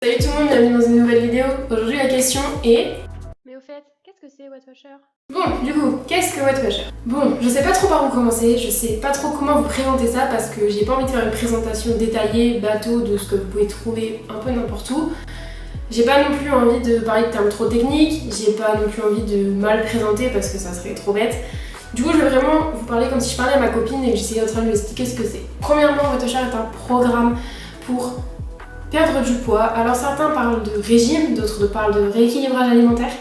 Salut tout le monde, bienvenue dans une nouvelle vidéo. Aujourd'hui la question est... Mais au fait, qu'est-ce que c'est Weight Watcher? Bon, du coup, qu'est-ce que Weight Watcher? Bon, je sais pas trop par où commencer, je sais pas trop comment vous présenter ça parce que j'ai pas envie de faire une présentation détaillée, bateau, de ce que vous pouvez trouver un peu n'importe où. J'ai pas non plus envie de parler de termes trop techniques, j'ai pas non plus envie de mal présenter parce que ça serait trop bête. Du coup, je vais vraiment vous parler comme si je parlais à ma copine et que j'essayais de lui expliquer ce que c'est. Premièrement, Weight Watcher est un programme pour perdre du poids. Alors certains parlent de régime, d'autres parlent de rééquilibrage alimentaire.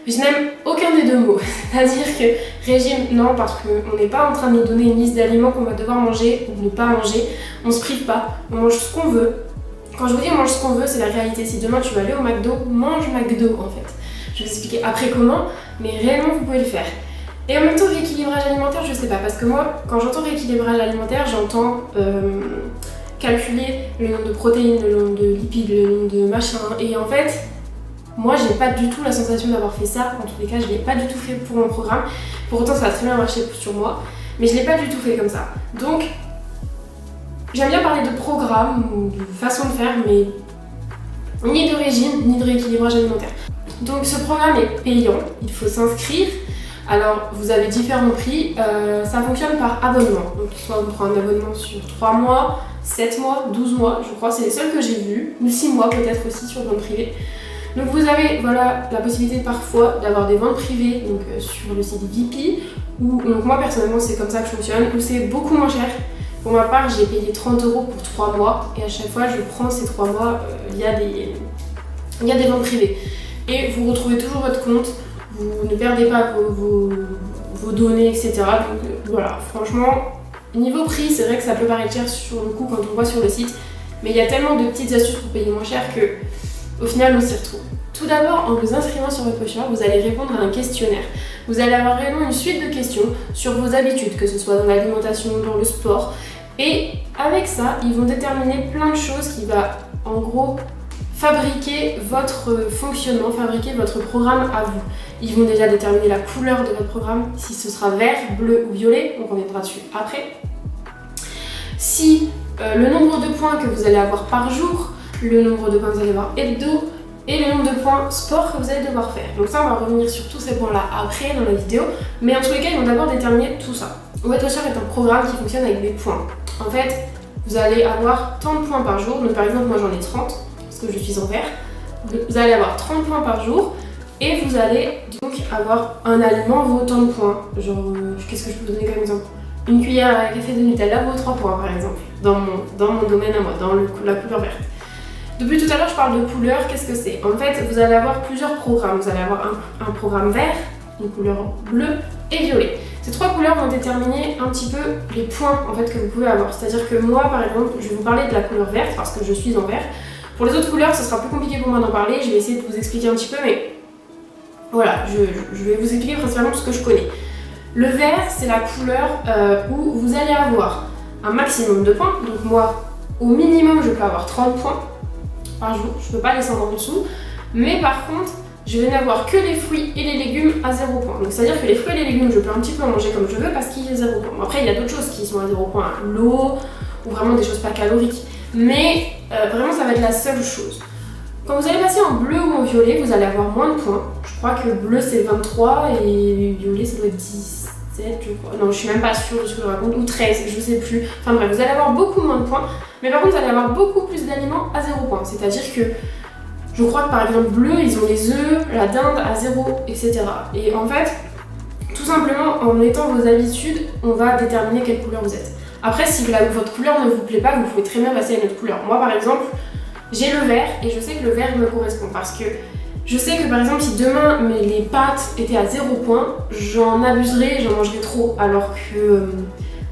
Je n'aime aucun des deux mots. C'est-à-dire que régime, non, parce qu'on n'est pas en train de nous donner une liste d'aliments qu'on va devoir manger ou ne pas manger. On se prive pas, on mange ce qu'on veut. Quand je vous dis on mange ce qu'on veut, c'est la réalité. Si demain tu vas aller au McDo, mange McDo en fait. Je vais vous expliquer après comment, mais réellement vous pouvez le faire. Et en même temps, rééquilibrage alimentaire, je sais pas, parce que moi, quand j'entends rééquilibrage alimentaire, j'entends calculer le nombre de protéines, le nombre de lipides, le nombre de machin, et en fait, moi j'ai pas du tout la sensation d'avoir fait ça, en tous les cas je l'ai pas du tout fait pour mon programme, pour autant ça a très bien marché sur moi, mais je l'ai pas du tout fait comme ça. Donc, j'aime bien parler de programme ou de façon de faire, mais ni de régime, ni de rééquilibrage alimentaire. Donc ce programme est payant, il faut s'inscrire. Alors, vous avez différents prix, ça fonctionne par abonnement. Donc, soit on prend un abonnement sur 3 mois, 7 mois, 12 mois, je crois, c'est les seuls que j'ai vus, ou 6 mois peut-être aussi sur vente privée. Donc, vous avez la possibilité parfois d'avoir des ventes privées donc, sur le site VP, ou donc moi personnellement, c'est comme ça que je fonctionne, où c'est beaucoup moins cher. Pour ma part, j'ai payé 30 € pour 3 mois, et à chaque fois, je prends ces 3 mois via des ventes privées. Et vous retrouvez toujours votre compte. Vous ne perdez pas vos données, etc. Donc voilà, franchement, niveau prix, c'est vrai que ça peut paraître cher sur le coup quand on voit sur le site, mais il y a tellement de petites astuces pour payer moins cher que, au final, on s'y retrouve. Tout d'abord, en vous inscrivant sur Weight Watcher, vous allez répondre à un questionnaire. Vous allez avoir réellement une suite de questions sur vos habitudes, que ce soit dans l'alimentation, dans le sport. Et avec ça, ils vont déterminer plein de choses qui va, en gros, fabriquer votre fonctionnement, fabriquer votre programme à vous. Ils vont déjà déterminer la couleur de votre programme, si ce sera vert, bleu ou violet, on reviendra dessus après. Si le nombre de points que vous allez avoir par jour, le nombre de points que vous allez avoir hebdo, et le nombre de points sport que vous allez devoir faire. Donc ça, on va revenir sur tous ces points-là après dans la vidéo, mais en tous les cas, ils vont d'abord déterminer tout ça. Weight Watcher est un programme qui fonctionne avec des points. En fait, vous allez avoir tant de points par jour, donc par exemple, moi j'en ai 30, que je suis en vert, vous allez avoir 30 points par jour et vous allez donc avoir un aliment vaut autant de points. Genre, qu'est-ce que je peux vous donner comme exemple? Une cuillère à café de Nutella vaut 3 points par exemple, dans mon domaine à moi, dans la couleur verte. Depuis tout à l'heure, je parle de couleur, qu'est-ce que c'est? En fait, vous allez avoir plusieurs programmes. Vous allez avoir un programme vert, une couleur bleue et violet. Ces 3 couleurs vont déterminer un petit peu les points en fait, que vous pouvez avoir. C'est-à-dire que moi, par exemple, je vais vous parler de la couleur verte parce que je suis en vert. Pour les autres couleurs, ce sera plus compliqué pour moi d'en parler, je vais essayer de vous expliquer un petit peu, mais voilà, je vais vous expliquer principalement ce que je connais. Le vert, c'est la couleur où vous allez avoir un maximum de points, donc moi, au minimum, je peux avoir 30 points par jour, je ne peux pas descendre en dessous, mais par contre, je vais n'avoir que les fruits et les légumes à 0 points. Donc c'est-à-dire que les fruits et les légumes, je peux un petit peu en manger comme je veux parce qu'il y a 0 points. Bon, après, il y a d'autres choses qui sont à 0 points, l'eau, ou vraiment des choses pas caloriques. Mais vraiment ça va être la seule chose. Quand vous allez passer en bleu ou en violet, vous allez avoir moins de points. Je crois que bleu c'est 23 et violet ça doit être 17 je crois. Non, je suis même pas sûre de ce que je raconte, ou 13, je sais plus. Enfin bref, vous allez avoir beaucoup moins de points, mais par contre vous allez avoir beaucoup plus d'aliments à 0 points. C'est-à-dire que je crois que par exemple bleu, ils ont les œufs, la dinde à 0, etc. Et en fait, tout simplement en mettant vos habitudes, on va déterminer quelle couleur vous êtes. Après, si votre couleur ne vous plaît pas, vous pouvez très bien passer à une autre couleur. Moi, par exemple, j'ai le vert et je sais que le vert me correspond parce que je sais que, par exemple, si demain les pâtes étaient à 0 points, j'en abuserais, j'en mangerais trop. Alors que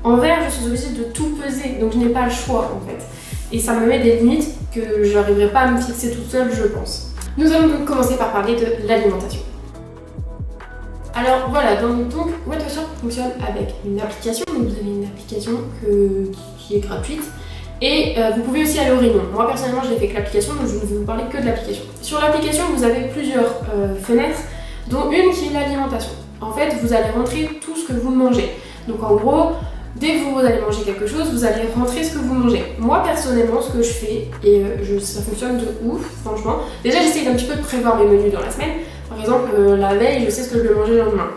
en vert, je suis obligée de tout peser, donc je n'ai pas le choix en fait. Et ça me met des limites que je n'arriverai pas à me fixer toute seule, je pense. Nous allons donc commencer par parler de l'alimentation. Alors voilà, donc Weight Watcher fonctionne avec une application, donc vous avez une application qui est gratuite et vous pouvez aussi aller au rayon. Moi personnellement je l'ai fait avec l'application, donc je ne vais vous parler que de l'application. Sur l'application vous avez plusieurs fenêtres, dont une qui est l'alimentation. En fait vous allez rentrer tout ce que vous mangez. Donc en gros, Dès que vous allez manger quelque chose, vous allez rentrer ce que vous mangez. Moi personnellement, ce que je fais, et ça fonctionne de ouf, franchement. Déjà, j'essaye d'un petit peu de prévoir mes menus dans la semaine. Par exemple, la veille, je sais ce que je vais manger le lendemain,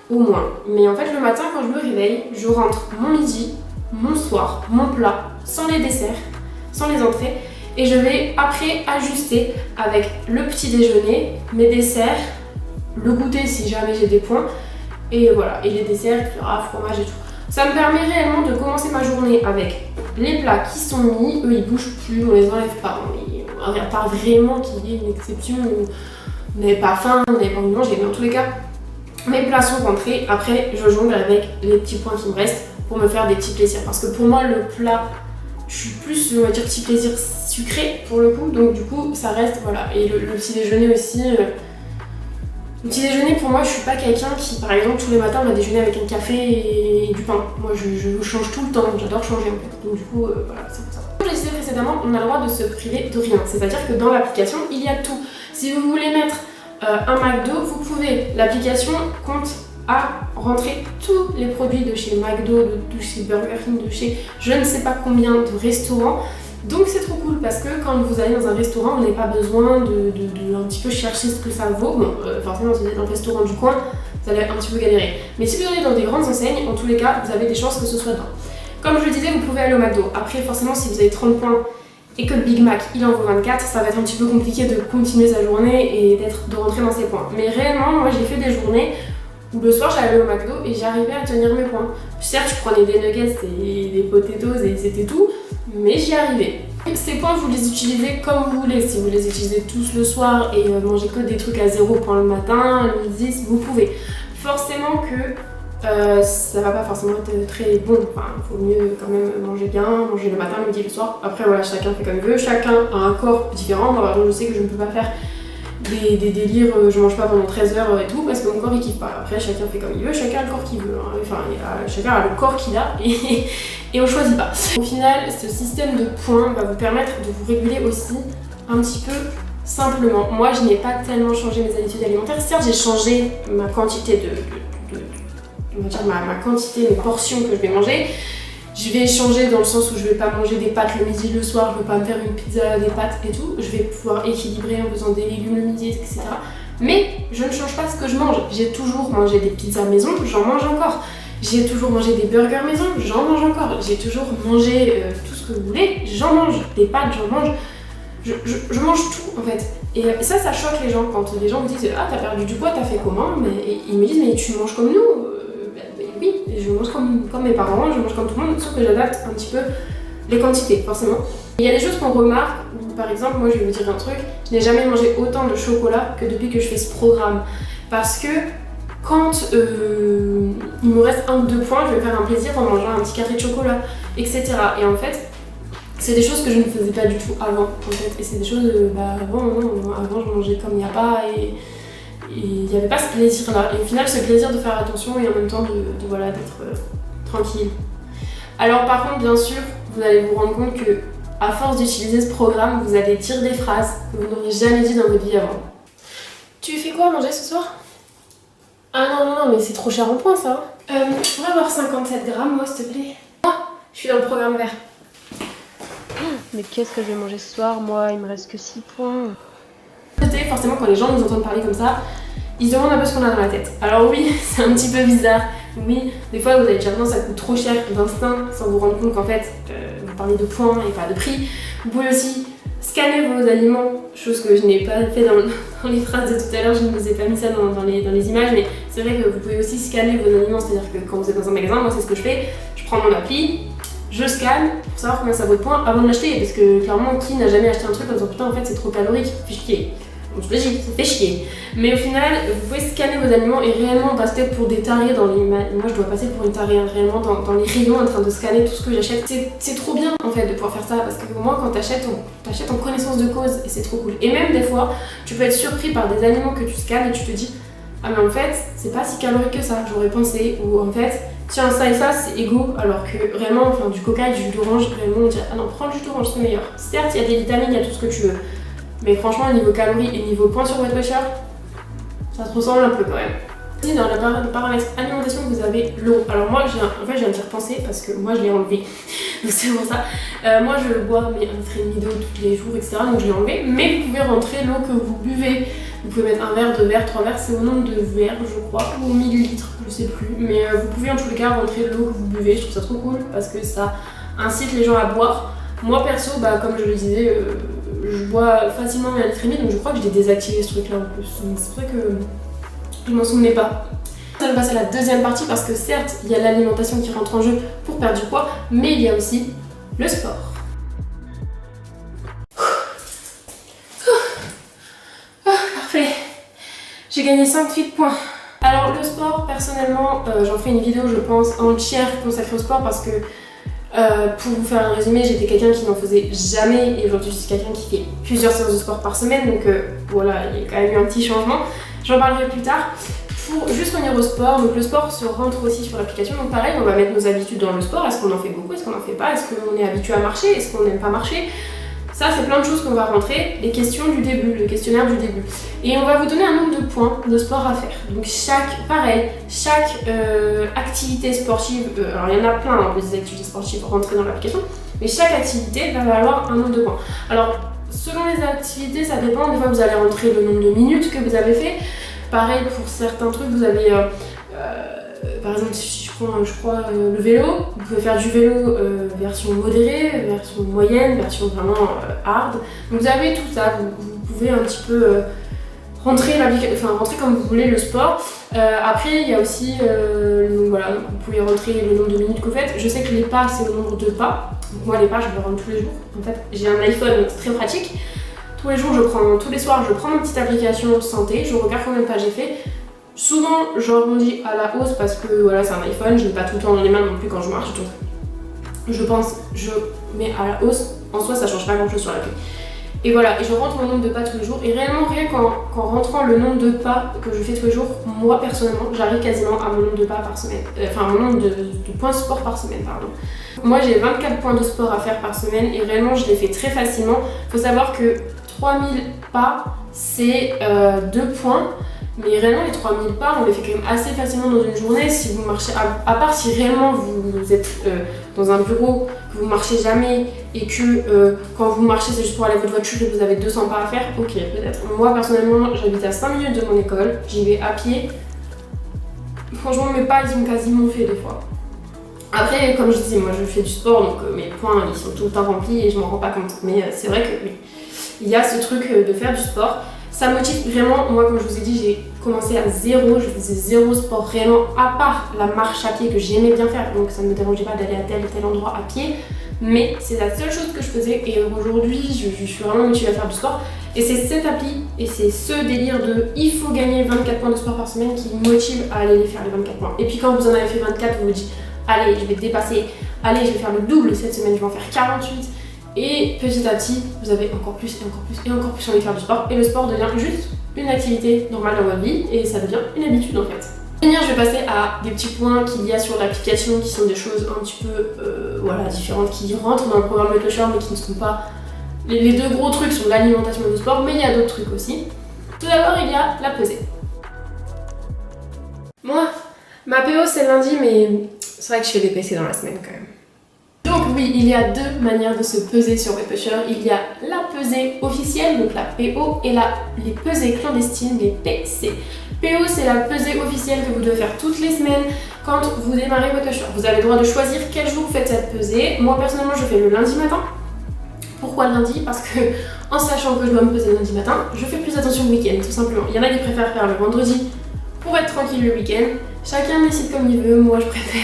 au moins. Mais en fait, le matin, quand je me réveille, je rentre mon midi, mon soir, mon plat, sans les desserts, sans les entrées. Et je vais après ajuster avec le petit déjeuner, mes desserts, le goûter si jamais j'ai des points. Et voilà, et les desserts, fromage et tout. Ça me permet réellement de commencer ma journée avec les plats qui sont mis, eux ils bougent plus, on les enlève pas. À part vraiment qu'il y ait une exception où vous n'avez pas faim, vous n'avez pas envie de manger, mais en tous les cas, mes plats sont rentrés. Après, je jongle avec les petits points qui me restent pour me faire des petits plaisirs. Parce que pour moi, le plat, je suis plus, on va dire, petit plaisir sucré pour le coup, donc du coup, ça reste, voilà. Et le petit déjeuner aussi. Le petit déjeuner, pour moi, je suis pas quelqu'un qui, par exemple, tous les matins va déjeuner avec un café et du pain. Moi, je change tout le temps, j'adore changer en fait. Donc du coup, voilà, c'est pour ça. Comme je le disais précédemment, on a le droit de se priver de rien. C'est-à-dire que dans l'application, il y a tout. Si vous voulez mettre un McDo, vous pouvez. L'application compte à rentrer tous les produits de chez McDo, de chez Burger King, de chez je ne sais pas combien de restaurants. Donc c'est trop cool parce que quand vous allez dans un restaurant, vous n'avez pas besoin de un petit peu chercher ce que ça vaut. Bon, forcément, si vous êtes dans le restaurant du coin, vous allez un petit peu galérer. Mais si vous allez dans des grandes enseignes, en tous les cas, vous avez des chances que ce soit dedans. Comme je le disais, vous pouvez aller au McDo. Après, forcément, si vous avez 30 points et que le Big Mac, il en vaut 24, ça va être un petit peu compliqué de continuer sa journée et de rentrer dans ses points. Mais réellement, moi, j'ai fait des journées où le soir, j'allais au McDo et j'arrivais à tenir mes points. Certes, je prenais des nuggets et des potatoes et c'était tout, mais j'y arrivais. Ces points, vous les utilisez comme vous voulez. Si vous les utilisez tous le soir et mangez que des trucs à 0 points le matin, le midi, vous pouvez. Forcément que ça va pas forcément être très bon. Enfin, il faut mieux quand même manger bien, manger le matin, le midi, le soir. Après, voilà, chacun fait comme il veut. Chacun a un corps différent. Moi, par exemple, je sais que je ne peux pas faire des délires, je mange pas pendant 13 heures et tout parce que mon corps il kiffe pas. Après chacun fait comme il veut, chacun a le corps qu'il veut, hein. Enfin chacun a le corps qu'il a et on choisit pas. Au final, ce système de points va vous permettre de vous réguler aussi un petit peu simplement. Moi je n'ai pas tellement changé mes habitudes alimentaires, certes j'ai changé ma quantité on va dire ma quantité, mes portions que je vais manger. Je vais changer dans le sens où je vais pas manger des pâtes le midi, le soir, je vais pas me faire une pizza, des pâtes et tout. Je vais pouvoir équilibrer en faisant des légumes le midi, etc. Mais je ne change pas ce que je mange. J'ai toujours mangé des pizzas maison, j'en mange encore. J'ai toujours mangé des burgers maison, j'en mange encore. J'ai toujours mangé tout ce que vous voulez, j'en mange. Des pâtes, j'en mange. Je mange tout en fait. Et ça choque les gens quand les gens me disent ah t'as perdu du poids, t'as fait comment? Mais ils me disent mais tu manges comme nous. Oui, je mange comme mes parents, je mange comme tout le monde, sauf que j'adapte un petit peu les quantités, forcément. Il y a des choses qu'on remarque, par exemple, moi je vais vous dire un truc, je n'ai jamais mangé autant de chocolat que depuis que je fais ce programme. Parce que quand il me reste 1 ou 2 points, je vais faire un plaisir en mangeant un petit carré de chocolat, etc. Et en fait, c'est des choses que je ne faisais pas du tout avant, en fait. Et c'est des choses, avant je mangeais comme il n'y a pas et il n'y avait pas ce plaisir là. Et au final, ce plaisir de faire attention et en même temps voilà, d'être tranquille. Alors par contre, bien sûr, vous allez vous rendre compte que à force d'utiliser ce programme, vous allez dire des phrases que vous n'auriez jamais dit dans votre vie avant. Tu fais quoi à manger ce soir? Ah non, mais c'est trop cher en points ça. Je pourrais avoir 57 grammes moi s'il te plaît. Ah, je suis dans le programme vert. Mais qu'est-ce que je vais manger ce soir? Moi, il me reste que 6 points. Forcément, quand les gens nous entendent parler comme ça, ils se demandent un peu ce qu'on a dans la tête. Alors oui, c'est un petit peu bizarre. Oui, des fois vous allez dire non, ça coûte trop cher d'instinct sans vous rendre compte qu'en fait, vous parlez de points et pas de prix. Vous pouvez aussi scanner vos aliments, chose que je n'ai pas fait dans les phrases de tout à l'heure, je ne vous ai pas mis ça dans les images, mais c'est vrai que vous pouvez aussi scanner vos aliments, c'est-à-dire que quand vous êtes dans un magasin, moi c'est ce que je fais, je prends mon appli, je scanne pour savoir combien ça vaut de points avant de l'acheter, parce que clairement, qui n'a jamais acheté un truc en disant putain en fait c'est trop calorique, fait chier. Donc je le dis, ça fait chier. Mais au final, vous pouvez scanner vos aliments et réellement passer pour des tarés dans les... Moi je dois passer pour une tarée, hein, réellement dans les rayons en train de scanner tout ce que j'achète. C'est trop bien en fait de pouvoir faire ça parce que au moins quand t'achètes en connaissance de cause et c'est trop cool. Et même des fois, tu peux être surpris par des aliments que tu scannes et tu te dis ah mais en fait, c'est pas si calorique que ça, j'aurais pensé. Ou en fait, tiens ça et ça c'est égaux alors que vraiment, enfin du coca et du jus d'orange, vraiment on dirait ah non prends le jus d'orange c'est meilleur. Certes il y a des vitamines, il y a tout ce que tu veux. Mais franchement, niveau calories et niveau points sur Weight Watchers, ça se ressemble un peu quand même. Dans le paramètre alimentation, vous avez l'eau. Alors moi, en fait, je viens d'y repenser parce que moi, je l'ai enlevé. Donc c'est pour ça. Moi, je bois mes 1,5 litre d'eau tous les jours, etc. Donc je l'ai enlevé. Mais vous pouvez rentrer l'eau que vous buvez. Vous pouvez mettre 1 verre, 2 verres, 3 verres. C'est au nombre de verres, je crois, ou au millilitre, je sais plus. Mais vous pouvez en tous les cas rentrer l'eau que vous buvez. Je trouve ça trop cool parce que ça incite les gens à boire. Moi, perso, comme je le disais, je bois facilement mes 1,5 litre, donc je crois que j'ai désactivé ce truc-là en plus. Donc c'est vrai que je m'en souvenais pas. Je vais passer à la deuxième partie parce que certes, il y a l'alimentation qui rentre en jeu pour perdre du poids, mais il y a aussi le sport. Parfait. J'ai gagné 5 points. Alors le sport, personnellement, j'en ferai une vidéo, je pense, entière consacrée au sport parce que pour vous faire un résumé, j'étais quelqu'un qui n'en faisait jamais et aujourd'hui je suis quelqu'un qui fait plusieurs séances de sport par semaine, donc voilà, il y a quand même eu un petit changement. J'en parlerai plus tard. Pour juste revenir au sport, donc le sport se rentre aussi sur l'application, donc pareil, on va mettre nos habitudes dans le sport. Est-ce qu'on en fait beaucoup, est-ce qu'on en fait pas, est-ce qu'on est habitué à marcher, est-ce qu'on n'aime pas marcher? Ça, c'est plein de choses qu'on va rentrer, les questions du début, le questionnaire du début. Et on va vous donner un nombre de points de sport à faire. Donc chaque activité sportive, alors il y en a plein, hein, des activités sportives rentrées dans l'application, mais chaque activité va valoir un nombre de points. Alors, selon les activités, ça dépend, des fois vous allez rentrer le nombre de minutes que vous avez fait. Pareil, pour certains trucs, vous avez, par exemple, si je crois le vélo, vous pouvez faire du vélo version modérée, version moyenne, version vraiment hard. Donc vous avez tout ça, vous pouvez un petit peu rentrer comme vous voulez le sport. Après, il y a aussi, donc voilà, vous pouvez rentrer le nombre de minutes que vous faites. Je sais que les pas, c'est le nombre de pas. Donc moi, les pas, je les rentre tous les jours. En fait, j'ai un iPhone, donc c'est très pratique. Tous les soirs, je prends ma petite application santé, je regarde combien de pas j'ai fait. Souvent, je rebondis à la hausse parce que voilà, c'est un iPhone, je l'ai pas tout le temps dans les mains non plus quand je marche. Donc, je mets à la hausse. En soi, ça change pas grand chose sur l'appli. Et voilà, et je rentre mon nombre de pas tous les jours. Et réellement, rien qu'en rentrant le nombre de pas que je fais tous les jours, moi personnellement, j'arrive quasiment à mon nombre de pas par semaine. Enfin, mon nombre de points de sport par semaine, pardon. Moi, j'ai 24 points de sport à faire par semaine et réellement, je les fais très facilement. Faut savoir que 3000 pas, c'est 2 points. Mais réellement, les 3000 pas, on les fait quand même assez facilement dans une journée. Si vous marchez, à part si réellement vous êtes dans un bureau, que vous marchez jamais et que quand vous marchez, c'est juste pour aller à votre voiture et que vous avez 200 pas à faire, ok, peut-être. Moi, personnellement, j'habite à 5 minutes de mon école, j'y vais à pied. Franchement, mes pas, ils ont quasiment fait des fois. Après, comme je disais, moi, je fais du sport, donc mes points, ils sont tout le temps remplis et je m'en rends pas compte. Mais c'est vrai que oui, il y a ce truc de faire du sport. Ça motive vraiment. Moi, comme je vous ai dit, j'ai commencé à zéro, je faisais zéro sport réellement, à part la marche à pied que j'aimais bien faire, donc ça ne me dérangeait pas d'aller à tel et tel endroit à pied, mais c'est la seule chose que je faisais et aujourd'hui je suis vraiment motivée à faire du sport. Et c'est cette appli et c'est ce délire de il faut gagner 24 points de sport par semaine qui me motive à aller les faire les 24 points. Et puis quand vous en avez fait 24, vous vous dites allez, je vais dépasser, allez, je vais faire le double cette semaine, je vais en faire 48. Et petit à petit, vous avez encore plus et encore plus et encore plus envie de faire du sport. Et le sport devient juste une activité normale dans votre vie et ça devient une habitude en fait. Pour finir, je vais passer à des petits points qu'il y a sur l'application qui sont des choses un petit peu différentes qui rentrent dans le programme Weight mais qui ne sont pas... Les deux gros trucs sont l'alimentation et le sport, mais il y a d'autres trucs aussi. Tout d'abord, il y a la pesée. Moi, ma PO c'est lundi, mais c'est vrai que je fais des PC dans la semaine quand même. Donc oui, il y a deux manières de se peser sur Weight. Il y a la pesée officielle, donc la PO, et les pesées clandestines, les PC. PO, c'est la pesée officielle que vous devez faire toutes les semaines quand vous démarrez Weight. Vous avez le droit de choisir quel jour vous faites cette pesée. Moi personnellement, je fais le lundi matin. Pourquoi le lundi? Parce que en sachant que je dois me peser le lundi matin, je fais plus attention le week-end, tout simplement. Il y en a qui préfèrent faire le vendredi pour être tranquille le week-end. Chacun décide comme il veut. Moi, je préfère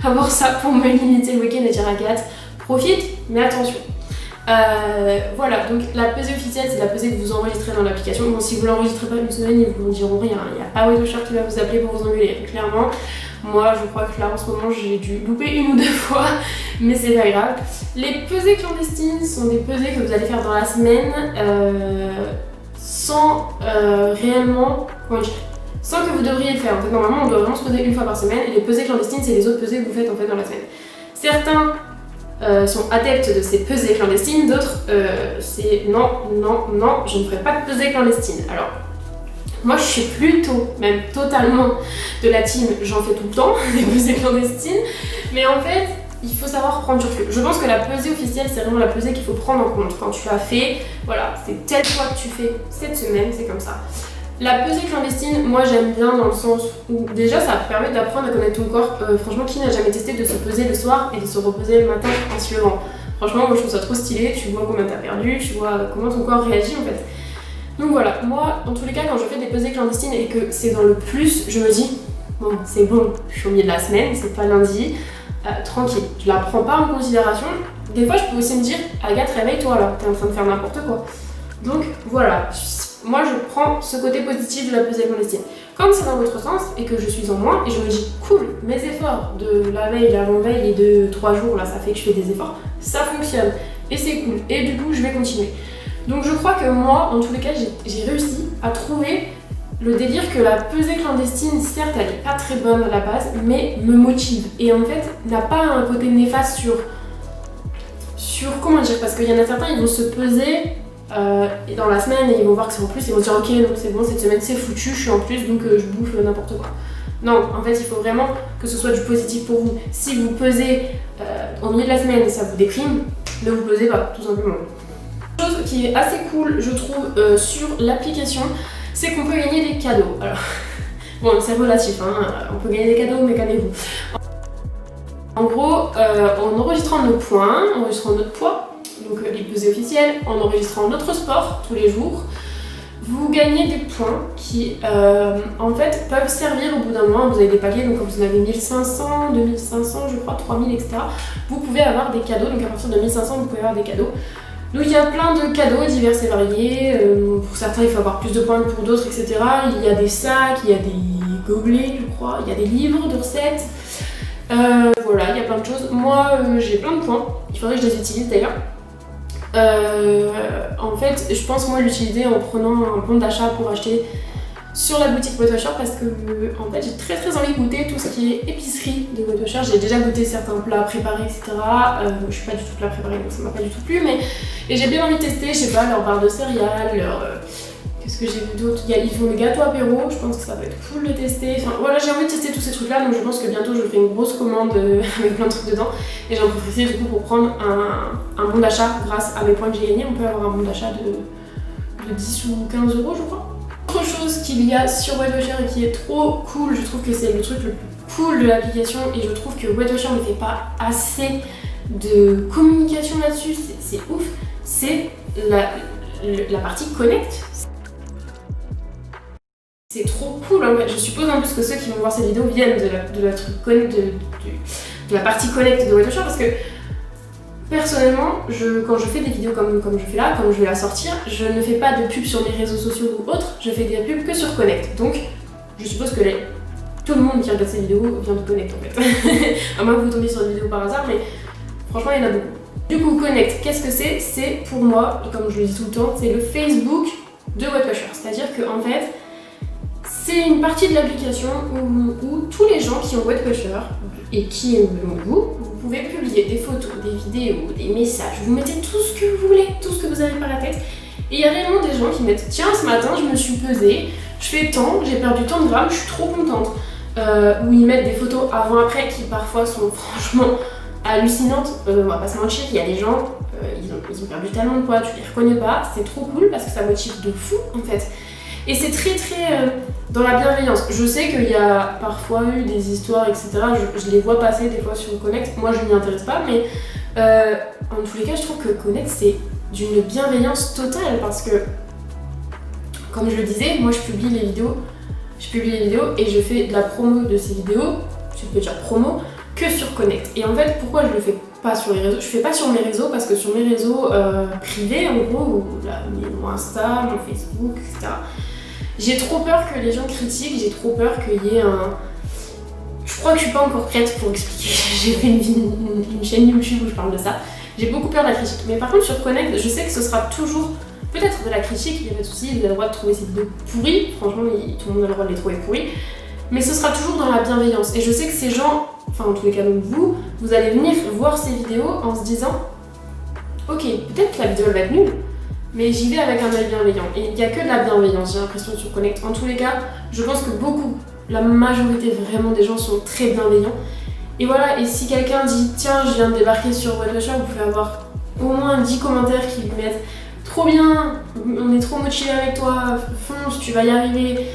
avoir ça pour me limiter le week-end et dire à Kat, profite, mais attention. Voilà, donc la pesée officielle, c'est la pesée que vous enregistrez dans l'application. Bon, si vous l'enregistrez pas une semaine, ils vous diront rien. Il n'y a pas Weight qui va vous appeler pour vous engueuler, clairement. Moi, je crois que là, en ce moment, j'ai dû louper une ou deux fois, mais c'est pas grave. Les pesées clandestines sont des pesées que vous allez faire dans la semaine sans réellement, comment dire, sans que vous devriez le faire. En fait, normalement, on doit vraiment se peser une fois par semaine, et les pesées clandestines, c'est les autres pesées que vous faites en fait dans la semaine. Certains sont adeptes de ces pesées clandestines, d'autres c'est non, non, non, je ne ferai pas de pesée clandestine. Alors, Moi je suis plutôt, même totalement de la team, j'en fais tout le temps, des pesées clandestines, mais en fait il faut savoir prendre du recul. Je pense que la pesée officielle c'est vraiment la pesée qu'il faut prendre en compte. Quand tu l'as fait, voilà, c'est tel poids que tu fais cette semaine, c'est comme ça. La pesée clandestine, moi j'aime bien dans le sens où déjà ça permet d'apprendre à connaître ton corps. Franchement, qui n'a jamais testé de se peser le soir et de se reposer le matin en se levant? Franchement, moi je trouve ça trop stylé, tu vois combien t'as perdu, tu vois comment ton corps réagit en fait. Donc voilà, moi dans tous les cas quand je fais des pesées clandestines et que c'est dans le plus, je me dis bon c'est bon, je suis au milieu de la semaine, c'est pas lundi, tranquille, je la prends pas en considération. Des fois je peux aussi me dire Agathe réveille-toi là, t'es en train de faire n'importe quoi. Donc voilà, moi je prends ce côté positif de la pesée clandestine. Quand c'est dans votre sens et que je suis en moins et je me dis cool, mes efforts de la veille, l'avant-veille et de 3 jours là ça fait que je fais des efforts, ça fonctionne et c'est cool et du coup je vais continuer. Donc je crois que moi en tous les cas j'ai réussi à trouver le délire que la pesée clandestine certes elle est pas très bonne à la base mais me motive et en fait n'a pas un côté néfaste sur comment dire, parce qu'il y en a certains ils vont se peser et dans la semaine et ils vont voir que c'est en plus, ils vont se dire ok donc c'est bon cette semaine c'est foutu, je suis en plus donc je bouffe n'importe quoi. Non, en fait il faut vraiment que ce soit du positif pour vous. Si vous pesez au milieu de la semaine et ça vous déprime, ne vous pesez pas tout simplement. Une chose qui est assez cool je trouve sur l'application, c'est qu'on peut gagner des cadeaux. Alors bon c'est relatif hein, on peut gagner des cadeaux mais calmez-vous. En gros en enregistrant nos points, en enregistrant notre poids, donc les pesées officielles, en enregistrant notre sport tous les jours, vous gagnez des points qui en fait peuvent servir au bout d'un mois. Vous avez des paliers, donc quand vous en avez 1500, 2500 je crois, 3000 etc. Vous pouvez avoir des cadeaux, donc à partir de 1500 vous pouvez avoir des cadeaux. Donc il y a plein de cadeaux divers et variés, pour certains il faut avoir plus de points que pour d'autres etc. Il y a des sacs, il y a des gobelets je crois, il y a des livres de recettes. Voilà, il y a plein de choses. Moi j'ai plein de points, il faudrait que je les utilise d'ailleurs. En fait, je pense moi l'utiliser en prenant un bon d'achat pour acheter sur la boutique Weight Watchers parce que en fait j'ai très envie de goûter tout ce qui est épicerie de Weight Watchers. J'ai déjà goûté certains plats préparés etc. Je suis pas du tout plat préparé donc ça m'a pas du tout plu mais et j'ai bien envie de tester, je sais pas, leur barre de céréales, leur qu'est-ce que j'ai vu d'autre, ils font des gâteaux apéro, je pense que ça va être cool de tester. Enfin voilà, j'ai envie de tester tous ces trucs là donc je pense que bientôt je ferai une grosse commande avec plein de trucs dedans et j'en profiterai du coup pour prendre un bon d'achat grâce à mes points que j'ai gagnés. On peut avoir un bon d'achat de 10 ou 15 euros je crois. Autre chose qu'il y a sur Weight Watchers et qui est trop cool, je trouve que c'est le truc le plus cool de l'application et je trouve que Weight Watchers ne fait pas assez de communication là-dessus, c'est ouf, c'est la partie connect. C'est trop cool en fait. Je suppose en plus que ceux qui vont voir cette vidéo viennent de la partie connect de Weight Watchers parce que personnellement, quand je fais des vidéos comme je fais là, comme je vais la sortir, je ne fais pas de pub sur mes réseaux sociaux ou autres, je fais des pubs que sur Connect. Donc, je suppose que tout le monde qui regarde ces vidéos vient de Connect en fait. À moins que vous tombiez sur une vidéo par hasard, mais franchement, il y en a beaucoup. Du coup, Connect, qu'est-ce que c'est? C'est pour moi, comme je le dis tout le temps, c'est le Facebook de Weight Watchers. C'est-à-dire qu'en fait, c'est une partie de l'application où tous les gens qui ont Weight Watchers et qui aiment vous pouvez publier des photos, des vidéos, des messages, vous mettez tout ce que vous voulez, tout ce que vous avez par la tête. Et il y a réellement des gens qui mettent tiens ce matin je me suis pesée, je fais tant, j'ai perdu tant de grammes, je suis trop contente. Ou ils mettent des photos avant-après qui parfois sont franchement hallucinantes. On va pas se mentir, il y a des gens, ils ont perdu tellement de poids, tu les reconnais pas, c'est trop cool parce que ça motive de fou en fait. Et c'est très dans la bienveillance. Je sais qu'il y a parfois eu des histoires, etc. Je les vois passer des fois sur Connect. Moi, je m'y intéresse pas, mais en tous les cas, je trouve que Connect, c'est d'une bienveillance totale parce que, comme je le disais, moi, je publie les vidéos et je fais de la promo de ces vidéos, je peux dire promo, que sur Connect. Et en fait, pourquoi je le fais pas sur les réseaux? Je fais pas sur mes réseaux parce que sur mes réseaux privés, en gros, mon Insta, mon Facebook, etc., j'ai trop peur que les gens critiquent, j'ai trop peur qu'il y ait un... Je crois que je suis pas encore prête pour expliquer. J'ai fait une chaîne YouTube où je parle de ça. J'ai beaucoup peur de la critique. Mais par contre sur Connect, je sais que ce sera toujours peut-être de la critique, il n'y a pas de souci, vous avez le droit de trouver ces vidéos pourries. Franchement, tout le monde a le droit de les trouver pourries. Mais ce sera toujours dans la bienveillance. Et je sais que ces gens, enfin en tous les cas donc vous allez venir voir ces vidéos en se disant ok, peut-être que la vidéo elle va être nulle. mais j'y vais avec un œil bienveillant. Et il n'y a que de la bienveillance, j'ai l'impression, sur Connect. En tous les cas, je pense que la majorité vraiment des gens sont très bienveillants. Et voilà, et si quelqu'un dit tiens, je viens de débarquer sur Weight Watchers, vous pouvez avoir au moins 10 commentaires qui vous mettent trop bien, on est trop motivé avec toi, fonce, tu vas y arriver.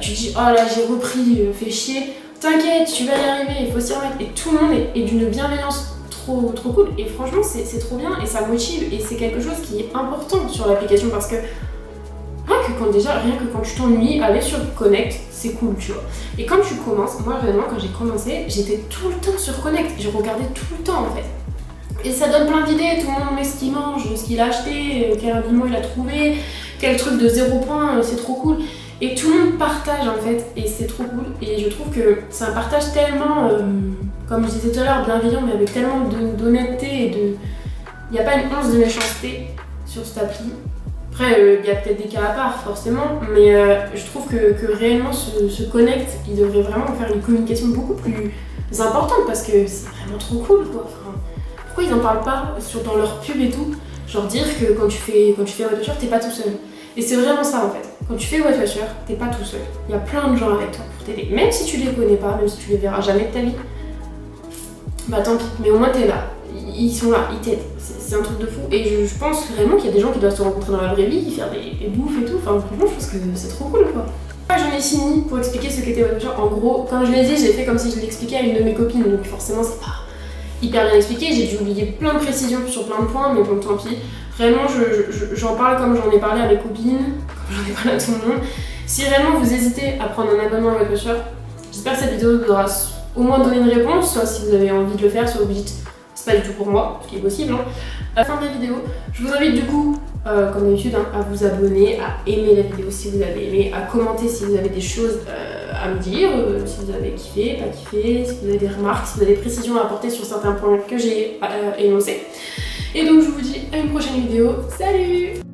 Tu dis oh là j'ai repris, fais chier, t'inquiète, tu vas y arriver, il faut s'y remettre. Et tout le monde est d'une bienveillance trop cool. Et franchement, c'est trop bien et ça motive. Et c'est quelque chose qui est important sur l'application parce que rien que quand tu t'ennuies, aller sur Connect, c'est cool, tu vois. Et quand tu commences, moi vraiment quand j'ai commencé, j'étais tout le temps sur Connect, je regardais tout le temps en fait. Et ça donne plein d'idées, tout le monde met ce qu'il mange, ce qu'il a acheté, quel aliment il a trouvé, quel truc de 0 point, c'est trop cool. Et tout le monde partage en fait, et c'est trop cool. Et je trouve que c'est un partage tellement, comme je disais tout à l'heure, bienveillant, mais avec tellement d'honnêteté et de... Il n'y a pas une once de méchanceté sur cette appli. Après, il y a peut-être des cas à part, forcément, mais je trouve que réellement, ce Connect, il devrait vraiment faire une communication beaucoup plus importante parce que c'est vraiment trop cool, quoi. Enfin, pourquoi ils n'en parlent pas dans leur pub et tout? Genre dire que quand tu fais Weight Watchers, t'es pas tout seul. Et c'est vraiment ça en fait. Quand tu fais Weight Watchers, t'es pas tout seul. Il y a plein de gens avec toi pour t'aider. Même si tu les connais pas, même si tu les verras jamais de ta vie, bah tant pis, mais au moins t'es là. Ils sont là, ils t'aident. C'est un truc de fou. Et je pense vraiment qu'il y a des gens qui doivent se rencontrer dans la vraie vie, faire des bouffes et tout. Enfin, franchement, je pense que c'est trop cool quoi. J'en ai fini pour expliquer ce qu'était Weight Watchers. En gros, comme je l'ai dit, j'ai fait comme si je l'expliquais à une de mes copines. Donc forcément, c'est pas hyper bien expliqué. J'ai dû oublier plein de précisions sur plein de points, mais bon, tant pis. Vraiment, j'en parle comme j'en ai parlé à mes copines, comme j'en ai parlé à tout le monde. Si réellement vous hésitez à prendre un abonnement à Weight Watchers, j'espère que cette vidéo vous aura au moins donné une réponse, soit si vous avez envie de le faire, soit vous dites c'est pas du tout pour moi, ce qui est possible. Hein. À la fin de la vidéo, je vous invite du coup, comme d'habitude, hein, à vous abonner, à aimer la vidéo si vous avez aimé, à commenter si vous avez des choses à me dire, si vous avez kiffé, pas kiffé, si vous avez des remarques, si vous avez des précisions à apporter sur certains points que j'ai énoncés. Et donc je vous dis à une prochaine vidéo. Salut!